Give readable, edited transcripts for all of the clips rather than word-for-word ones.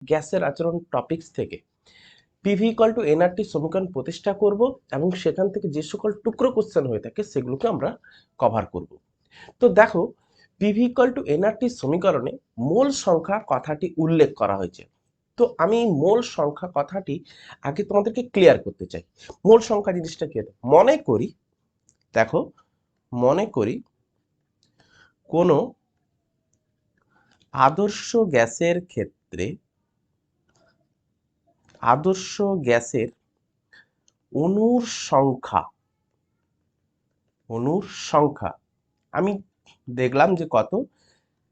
গ্যাসের আচরণ টপিকস থেকে পিভি ইকুয়াল টু এনআরটি সমীকরণ প্রতিষ্ঠা করব এবং সেখান থেকে যে সকল টুকরো কোশ্চেন হয়ে থাকে সেগুলোকে আমরা কভার করব। তো দেখো, পিভি ইকুয়াল টু এনআরটি সমীকরণে মোল সংখ্যা কথাটি উল্লেখ করা হয়েছে। তো আমি এই মোল সংখ্যা কথাটি আগে তোমাদেরকে ক্লিয়ার করতে চাই। মোল সংখ্যা জিনিসটা কি? মনে করি, দেখো, মনে করি কোনো আদর্শ গ্যাসের ক্ষেত্রে আদর্শ গ্যাসের অণুর সংখ্যা আমি দেখলাম যে কত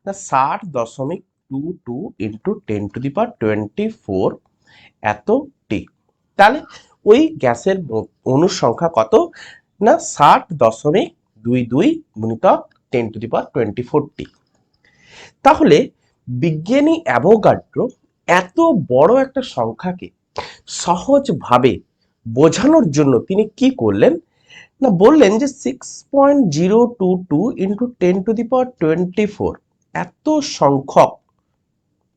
না 60.22 ইন্টু 10⁻24 এত টি। তাহলে ওই গ্যাসের অণুর সংখ্যা কত না 60.22 গুণিতক 10⁻24 টি। তাহলে বিজ্ঞানী অ্যাভোগাড্রো এত বড় একটা সংখ্যাকে সহজভাবে বোঝানোর জন্য তিনি কি করলেন না, বললেন যে 6.022 ইন্টু 10⁻24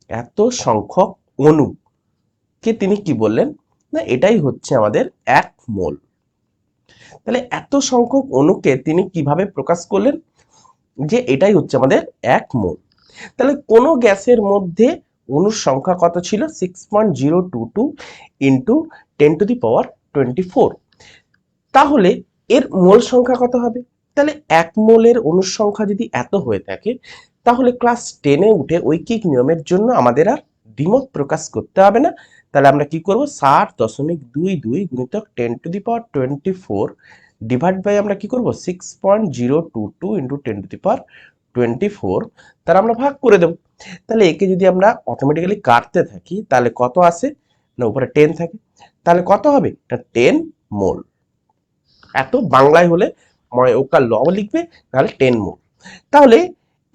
এত সংখ্যক অণুকে তিনি কি বললেন না, এটাই হচ্ছে আমাদের 1 মোল। তাহলে এত সংখ্যক অণুকে তিনি কিভাবে প্রকাশ করলেন যে এটাই হচ্ছে আমাদের 1 মোল। তাহলে কোন গ্যাসের মধ্যে অণুর সংখ্যা কত ছিল? 6.022 ইন্টু 10⁻24। তাহলে এর মোল সংখ্যা কত হবে? তাহলে 1 মোলের অণুর সংখ্যা যদি এত হয়ে থাকে, তাহলে ক্লাস 10-এ উঠে ঐকিক নিয়মের জন্য আমাদের আর দ্বিমত প্রকাশ করতে হবে না। তাহলে আমরা কি করব? 60.22 গুণিতক 10⁻24 ডিভাইড বাই আমরা কি করব? 6.022 ইন্টু 10⁻24 তার আমরা ভাগ করে দেব। তাহলে একে যদি আমরা অটোমেটিক্যালি কাটতে থাকি তাহলে কত আসে না, উপরে 10 থাকে, তাহলে কত হবে না 10 মোল। এত বাংলায় হলে ওকার ল লিখবে, তাহলে 10 মোল। তাহলে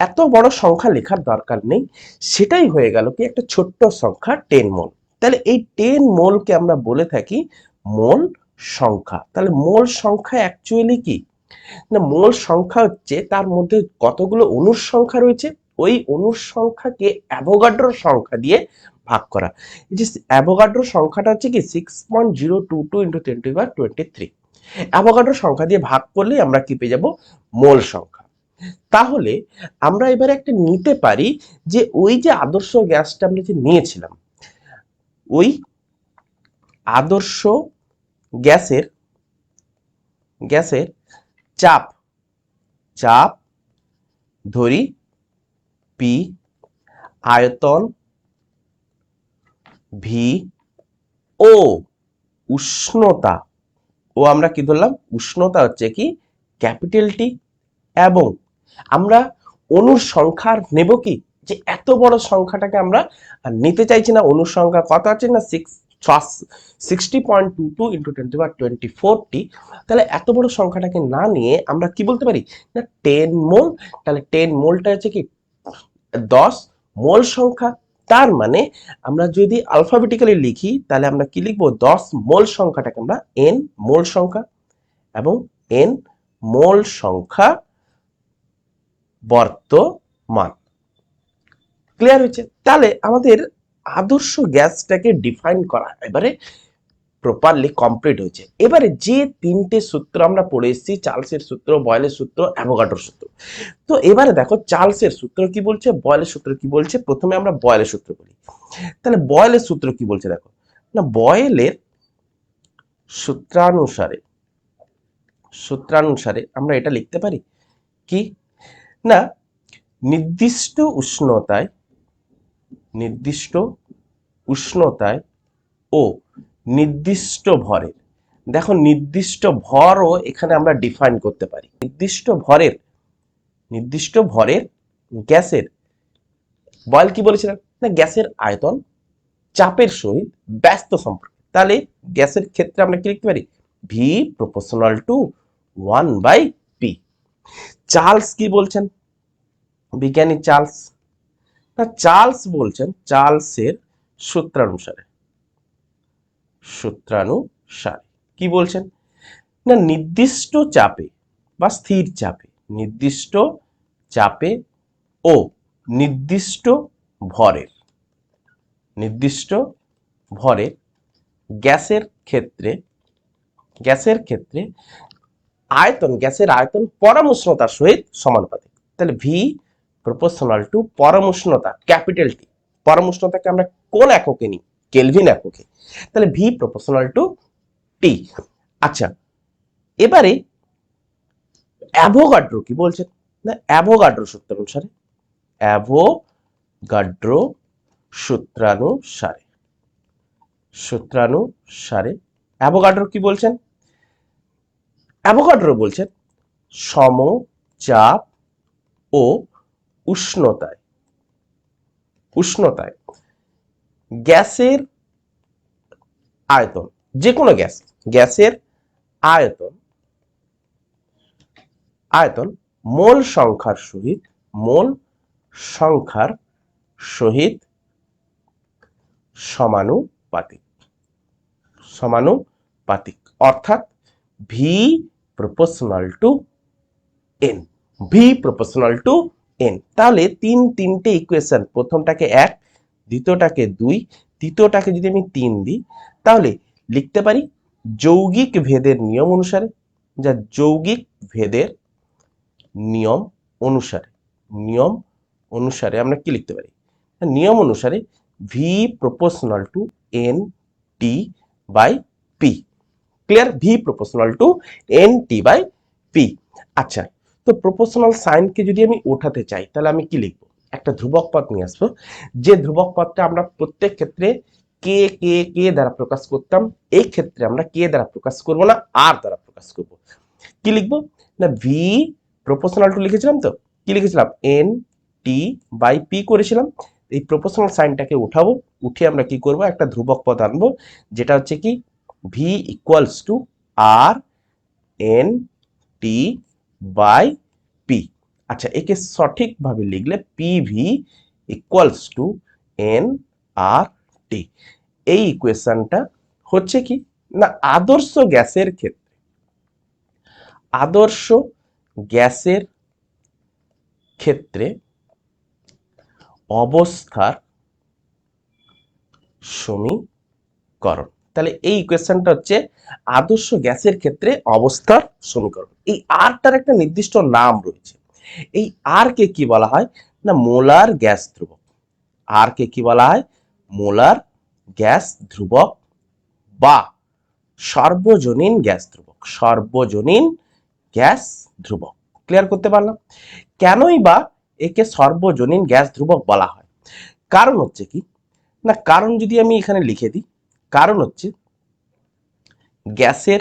এত বড় সংখ্যা লেখার দরকার নেই, সেটাই হয়ে গেল কি একটা ছোট্ট সংখ্যা 10 মোল। তাহলে এই 10 মোলকে আমরা বলে থাকি মোল সংখ্যা। তাহলে মোল সংখ্যা অ্যাকচুয়ালি কি না, মোল সংখ্যা হচ্ছে তার মধ্যে কতগুলো অণুর সংখ্যা রয়েছে, ওই অণুর সংখ্যাকে অ্যাভোগাড্রোর সংখ্যা দিয়ে ভাগ করা। এই যে অ্যাভোগাড্রোর সংখ্যাটা হচ্ছে কি 6.022 ইন্টু 10⁻23। অ্যাভোগাড্রো সংখ্যা দিয়ে ভাগ করলে আমরা কি পেয়ে যাব? মোল সংখ্যা। তাহলে আমরা এবারে একটা নিতে পারি যে ওই যে আদর্শ গ্যাসটা আমরা যে নিয়েছিলাম, ওই আদর্শ গ্যাসের চাপ ধরি পি, আয়তন ভি ও উষ্ণতা, ও আমরা কি ধরলাম? উষ্ণতা হচ্ছে কি ক্যাপিটাল টি। এবং আমরা অণুর সংখ্যা নেব কি যে এত বড় সংখ্যাটাকে আমরা নিতে চাইছি না। অণুর সংখ্যা কত আছে না 60.22 ইন্টু 10⁻24 টি। তাহলে এত বড় সংখ্যাটাকে না নিয়ে আমরা কি বলতে পারি না 10 মোল। তাহলে 10 মোলটা হচ্ছে কি 10 মোল সংখ্যা। তার মানে আমরা যদি আলফাবেটিক্যালি লিখি তাহলে আমরা কি লিখবো? 10 মোল সংখ্যাটাকে আমরা n মোল সংখ্যা, এবং n মোল সংখ্যা বর্তমান। ক্লিয়ার হয়েছে? তাহলে আমাদের আদর্শ গ্যাসটাকে ডিফাইন করা এবারে প্রপারলি কমপ্লিট হয়েছে। এবারে যে তিনটে সূত্র আমরা পড়ে এসেছি, চার্লসের সূত্র, বয়েলের সূত্র, অ্যাভোগাড্রোর সূত্র। তো এবারে দেখো চার্লসের সূত্র কি বলছে, বয়েলের সূত্র কি বলছে। প্রথমে আমরা বয়েলের সূত্র বলি। তাহলে বয়েলের সূত্র কি বলছে দেখো না, বয়েলের সূত্রানুসারে আমরা এটা লিখতে পারি কি না, নির্দিষ্ট উষ্ণতায় ও নির্দিষ্ট ভরের, দেখো নির্দিষ্ট ভরও এখানে আমরা ডিফাইন করতে পারি। নির্দিষ্ট ভরের গ্যাসের, বয়েল কি বলেছিলাম না, গ্যাসের আয়তন চাপের সহিত ব্যস্ত সম্পর্ক। তাহলে গ্যাসের ক্ষেত্রে আমরা কি লিখতে পারি? V proportional two 1/p। Charles কি বলছেন, বিজ্ঞানী চার্লস বলছেন, চার্লসের সূত্রানুসারে কি বলছেন না, নির্দিষ্ট চাপে বা স্থির চাপে ও নির্দিষ্ট ভরের নির্দিষ্ট ভরের গ্যাসের ক্ষেত্রে গ্যাসের আয়তন পরম উষ্ণতার সহিত সমানুপাতিক। তাহলে ভি প্রপোর্শনাল টু পরম উষ্ণতা ক্যাপিটাল টি। পরম উষ্ণতাকে আমরা কোন এককে নিই? কেলভিন এককে। তাহলে ভি প্রপোর্শনাল টু টি। আচ্ছা, এবারে অ্যাভোগাড্রো কি বলছেন? না, অ্যাভোগাড্রো সূত্রানুসারে অ্যাভোগাড্রো সূত্রানুসারে অ্যাভোগাড্রো কি বলছেন? অ্যাভোগাড্রো বলছেন সমচাপ ও উষ্ণতায় গ্যাসের আয়তন, যে কোনো গ্যাসের আয়তন মোল সংখ্যার সহিত সমানুপাতিক, অর্থাৎ ভি প্রপোর্শনাল টু এন। তাহলে তিনটে ইকুয়েশন, প্রথমটাকে 1, দ্বিতীয়টাকে 2, তৃতীয়টাকে যদি আমি 3 দিই, তাহলে লিখতে পারি যৌগিক ভেদের নিয়ম অনুসারে, যা যৌগিক ভেদের নিয়ম অনুসারে আমরা কি লিখতে পারি? নিয়ম অনুসারে V proportional to N T by P. Clear? V proportional to N T by P. আচ্ছা, তো প্রপোর্শনাল সাইনকে যদি আমি ওঠাতে চাই, তাহলে আমি কি লিখবো? একটা ধ্রুবক পদ নিয়ে আসবো, যে ধ্রুবক পদটা আমরা প্রত্যেক ক্ষেত্রে কে কে কে দ্বারা প্রকাশ করতাম, এই ক্ষেত্রে আমরা কে দ্বারা প্রকাশ করব না, আর দ্বারা প্রকাশ করব। কি লিখবো? না, ভি প্রপোর্শনাল টু লিখেছিলাম, তো কি লিখেছিলাম? এন টি বাই পি করেছিলাম। এই প্রপোর্শনাল সাইনটাকে উঠাবো, উঠে আমরা কি করব? একটা ধ্রুবক পদ আনবো, যেটা হচ্ছে কি V equals to R N T by P. আচ্ছা, একে সঠিকভাবে লিখলে P V equals to N R T. এই ইকুয়েশনটা হচ্ছে কি না, আদর্শ গ্যাসের ক্ষেত্রে অবস্থার সমীকরণ। তাহলে এই ইকুয়েশনটা হচ্ছে আদর্শ গ্যাসের ক্ষেত্রে অবস্থার সমীকরণ। এই আরটার একটা নির্দিষ্ট নাম রয়েছে। এই আর কে কি বলা হয়? না, মোলার গ্যাস ধ্রুবক। আর কে কি বলা হয়? মোলার গ্যাস ধ্রুবক বা সর্বজনীন গ্যাস ধ্রুবক। ক্লিয়ার করতে পারলাম? কেনই বা একে সর্বজনীন গ্যাস ধ্রুবক বলা হয়? কারণ হচ্ছে কি না, কারণ যদি আমি এখানে লিখে দিই, কারণ হচ্ছে গ্যাসের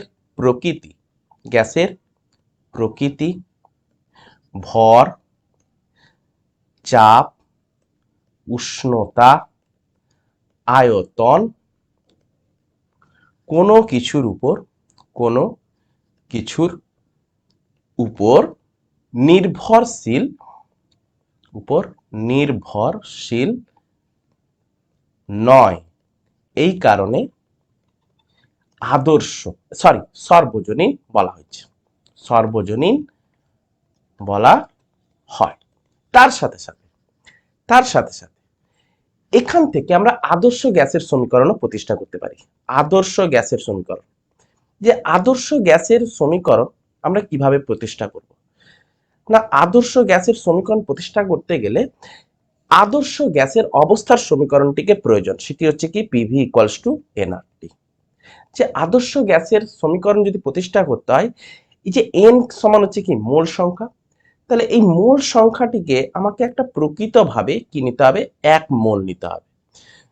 প্রকৃতি, ভর, চাপ, উষ্ণতা, আয়তন কোনো কিছুর উপর নির্ভরশীল নয়। এই কারণে সর্বজনীন বলা হয়। তার সাথে সাথে এখান থেকে আমরা আদর্শ গ্যাসের সমীকরণও প্রতিষ্ঠা করতে পারি। আদর্শ গ্যাসের সমীকরণ আমরা কিভাবে প্রতিষ্ঠা করব? না, আদর্শ গ্যাসের সমীকরণ প্রতিষ্ঠা করতে গেলে আদর্শ গ্যাসের অবস্থার সমীকরণটিকে প্রয়োজন, সেটি হচ্ছে কি পিভি ইকুয়ালস টু এনআরটি। যে আদর্শ গ্যাসের সমীকরণ যদি প্রতিষ্ঠা করতে হয়, এই যে এন সমান হচ্ছে কি মোল সংখ্যা, তাহলে এই মোল সংখ্যাটিকে আমাকে একটা প্রকৃতভাবে কি নিতে হবে? 1 মোল নিতে হবে।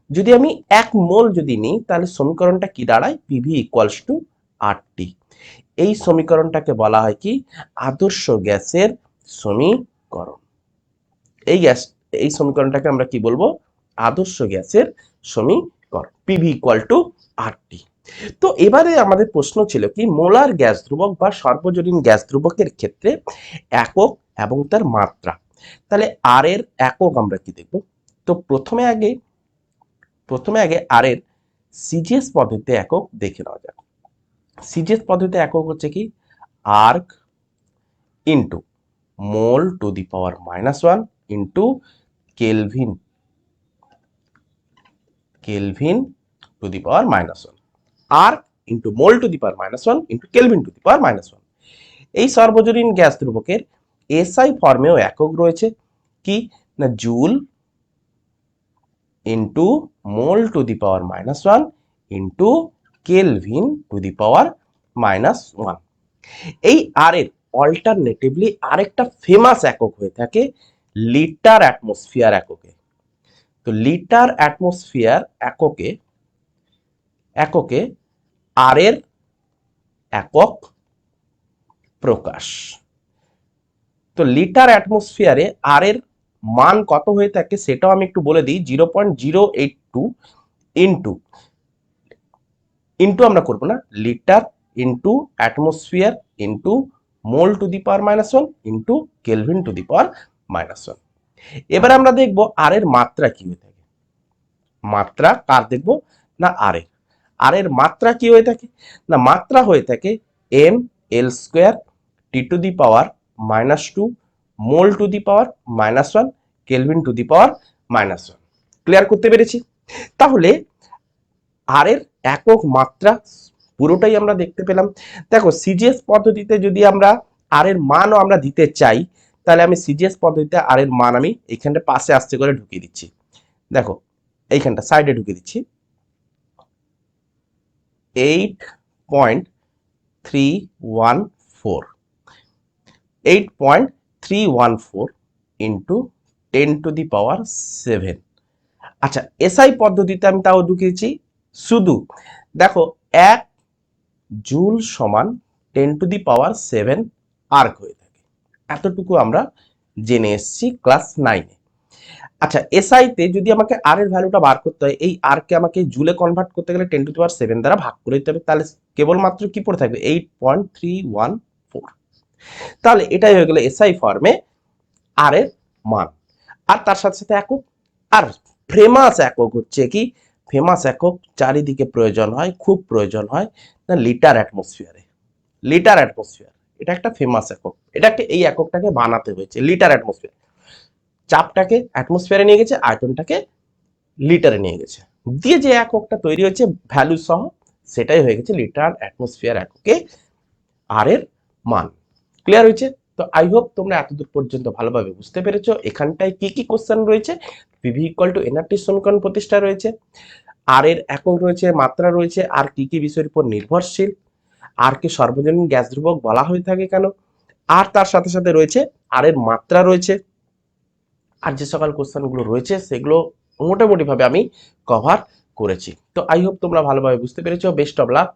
যদি আমি 1 মোল যদি নিই, তাহলে সমীকরণটা কি দাঁড়ায়? PV equals to RT. এই সমীকরণটাকে বলা হয় কি আদর্শ গ্যাসের সমীকরণ। এই সমীকরণটাকে আমরা কি বলবো? আদর্শ গ্যাসের সমীকরণ, পিভি ইকুয়াল টু আরটি। তো এবারে আমাদের প্রশ্ন ছিল কি মোলার গ্যাস ধ্রুবক বা সর্বজনীন গ্যাস ধ্রুবকের ক্ষেত্রে একক এবং তার মাত্রা। তাহলে আর এর একক আমরা কি দেখব? তো প্রথমে আগে আর এর সিজিএস পদ্ধতিতে একক দেখে নেওয়া যাক। সিজিএস পদ্ধতিতে একক হচ্ছে কি erg into mole to the power -1 into kelvin kelvin to the power -1, আর into mole to the power -1 into kelvin to the power -1। এই সর্বজনীন গ্যাস ধ্রুবকের এসআই ফর্মেও একক রয়েছে, কি না joule into mole to the power -1 into kelvin to the power -1। এই আর এর অল্টারনেটিভলি আরেকটা ফেমাস একক হয়ে থাকে লিটার অ্যাটমসফিয়ার এককে। তো লিটার অ্যাটমসফিয়ার এককে এককে আর এর একক প্রকাশ। তো লিটার অ্যাটমসফিয়ারে আর এর মান কত হয়ে থাকে সেটাও আমি একটু বলে দিই, 0.082 ইন্টু ইন্টু আমরা করবো না, litre into atmosphere into mole to the power -1 into kelvin to the power -1। এবার আমরা দেখব আর এর মাত্রা কি হয়ে থাকে। মাত্রা কার দেখব না আর এর মাত্রা কি হয়ে থাকে না মাত্রা হয়ে থাকে M L square T to the power -2 mole to the power -1 kelvin to the power -1। Clear করতে পেরেছি? তাহলে আর এর একক মাত্রা পুরোটাই আমরা দেখতে পেলাম। দেখো সিজিএস পদ্ধতিতে যদি আমরা আর এর মানও আমরা দিতে চাই, তাহলে আমি সিজিএস পদ্ধতিতে আর এর মান আমি এইখানটা পাশে আস্তে করে ঢুকিয়ে দিচ্ছি। দেখো এইখানটা সাইডে ঢুকিয়ে দিচ্ছি, 8.314 8.314 ইন্টু 10 টু দি পাওয়ার 7। আচ্ছা এসআই পদ্ধতিতে আমি তাও ঢুকিয়েছি, শুধু দেখো 1 জুল সমান 10 টু দি পাওয়ার 7 আর্ক হয়ে থাকে। এতটুকু আমরা জেনে এসেছি ক্লাস 9-এ। আচ্ছা এসআইতে যদি আমাকে আর এর ভ্যালুটা বার করতে হয়, এই আরকে আমাকে জুলে কনভার্ট করতে গেলে 10 টু দি পাওয়ার 7 দ্বারা ভাগ করে দিতে হবে, তাহলে কেবলমাত্র কি পড়ে থাকবে 8.314। তাহলে এটাই হয়ে গেল এসআই ফর্মে আর এর মান। আর তার সাথে সাথে একক, আর ফেমাস একক হচ্ছে কি, ফেমাস একক চারিদিকে প্রয়োজন হয়, খুব প্রয়োজন হয় না লিটার অ্যাটমসফিয়ারে। লিটার অ্যাটমসফিয়ার এটা একটা ফেমাস একক, এটাকে এই এককটাকে বানাতে হয়েছে লিটার অ্যাটমসফিয়ার। চাপটাকে অ্যাটমসফিয়ারে নিয়ে গেছে, আয়তনটাকে লিটারে নিয়ে গেছে, দিয়ে যে এককটা তৈরি হয়েছে ভ্যালু সহ, সেটাই হয়ে গেছে লিটার অ্যাটমসফিয়ার এককে আর এর মান। ক্লিয়ার হয়েছে? তো আই হোপ তোমরা এতদূর পর্যন্ত ভালোভাবে বুঝতে পেরেছো এখানটায় কি কি কোশ্চেন রয়েছে। পিভি ইকুয়াল টু এনআরটি সমীকরণ প্রতিষ্ঠা রয়েছে, আর এর একক রয়েছে, মাত্রা রয়েছে, আর কি কি বিষয়ের উপর নির্ভরশীল, আর কে সর্বজনীন গ্যাস ধ্রুবক বলা হয়ে থাকে কেন, আর তার সাথে সাথে রয়েছে আর এর মাত্রা রয়েছে। আর যে সকল কোশ্চেনগুলো রয়েছে সেগুলো মোটামুটি ভাবে আমি কভার করেছি। তো আই হোপ তোমরা ভালোভাবে বুঝতে পেরেছো। Best of luck.